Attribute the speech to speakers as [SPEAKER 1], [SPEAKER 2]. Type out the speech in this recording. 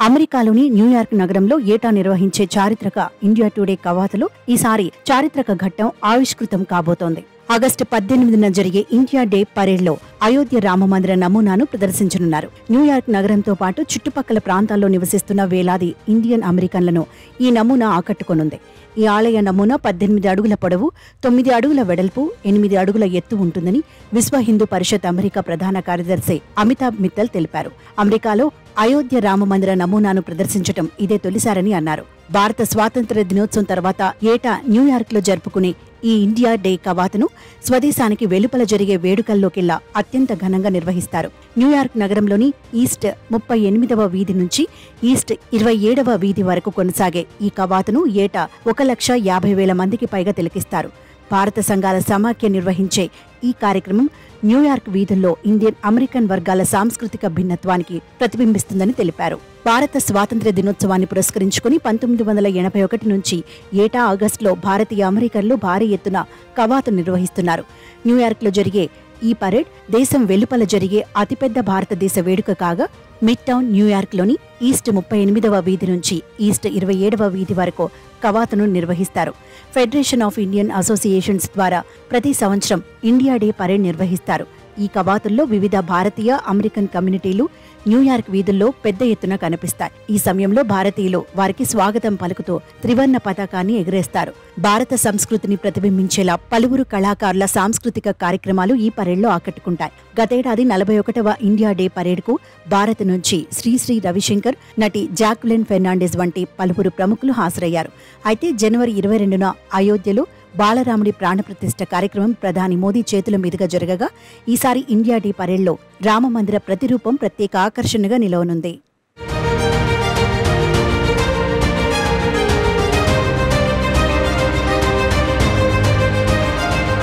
[SPEAKER 1] అమెరికాలోని న్యూయార్క్ నగరంలో ఏటా నిర్వహించే చారిత్రక ఇండియా టుడే కవాతులో ఈసారి చారిత్రక ఘట్టం ఆవిష్కృతం కాబోతోంది. ఆగస్టు 18న జరిగే ఇండియా డే పరేడ్లో అయోధ్య రామమందిర నమూనాను ప్రదర్శించనున్నారు. న్యూయార్క్ నగరంతో పాటు చుట్టుపక్కల ప్రాంతాల్లో నివసిస్తున్న వేలాది ఇండియన్ అమెరికన్లను ఈ నమూనా ఆకట్టుకొనుంది. ఈ ఆలయ నమూనా 18 అడుగుల పొడవు, 9 అడుగుల వెడల్పు, 8 అడుగుల ఎత్తు ఉంటుందని విశ్వ హిందూ పరిషత్ అమెరికా ప్రధాన కార్యదర్శి అమితాబ్ మిత్తల్ తెలిపారు. అమెరికాలో అయోధ్య రామమందిర నమూనాను ప్రదర్శించడం ఇదే తొలిసారని అన్నారు. భారత స్వాతంత్ర్య దినోత్సవం తర్వాత ఏటా న్యూయార్క్ లో జరుపుకునే ఈ ఇండియా డే కవాతును స్వదేశానికి వెలుపల జరిగే వేడుకల్లోకెల్లా అత్యంత ఘనంగా నిర్వహిస్తారు. న్యూయార్క్ నగరంలోని ఈస్ట్ 38వ వీధి నుంచి ఈస్ట్ 27వ వీధి వరకు కొనసాగే ఈ కవాతును ఏటా 1,50,000 మందికి పైగా తిలకిస్తారు. భారత సంఘాల సమాఖ్య నిర్వహించే ఈ కార్యక్రమం న్యూయార్క్ వీధుల్లో ఇండియన్ అమెరికన్ వర్గాల సాంస్కృతిక భిన్నత్వానికి ప్రతిబింబిస్తుందని తెలిపారు. భారత స్వాతంత్ర్య దినోత్సవాన్ని పురస్కరించుకుని 1981 నుంచి ఏటా ఆగస్టులో భారతీయ అమెరికన్లు భారీ ఎత్తున కవాతు నిర్వహిస్తున్నారు. న్యూయార్క్లో జరిగే ఈ పరేడ్ దేశం వెలుపల జరిగే అతిపెద్ద భారతదేశ వేడుక కాగా మిడ్ టౌన్ న్యూయార్క్లోని ఈస్ట్ 38వ వీధి నుంచి ఈస్ట్ 27వ వీధి వరకు కవాతును నిర్వహిస్తారు. ఫెడరేషన్ ఆఫ్ ఇండియన్ అసోసియేషన్స్ ద్వారా ప్రతి సంవత్సరం ఇండియా డే పరేడ్ నిర్వహిస్తారు. ఈ కవాతుల్లో వివిధ భారతీయ అమెరికన్ కమ్యూనిటీలు న్యూయార్క్ వీధుల్లో పెద్ద ఎత్తున కనిపిస్తాయి. ఈ సమయంలో భారతీయులు వారికి స్వాగతం పలుకుతూ త్రివర్ణ పతాకాన్ని ఎగరేస్తారు. భారత సంస్కృతిని ప్రతిబింబించేలా పలువురు కళాకారుల సాంస్కృతిక కార్యక్రమాలు ఈ పరేడ్లో ఆకట్టుకుంటాయి. గతేడాది 41వ ఇండియా డే పరేడ్కు భారత్ నుంచి శ్రీ రవిశంకర్, నటి జాక్వెలిన్ ఫెర్నాండెస్ వంటి పలువురు ప్రముఖులు హాజరయ్యారు. అయితే జనవరి 22న అయోధ్యలో బాలరాముడి ప్రాణప్రతిష్ఠ కార్యక్రమం ప్రధాని మోదీ చేతుల మీదుగా జరగగా ఈసారి ఇండియా డే పరేడ్లో రామమందిర ప్రతిరూపం ప్రత్యేక ఆకర్షణగా నిలవనుంది.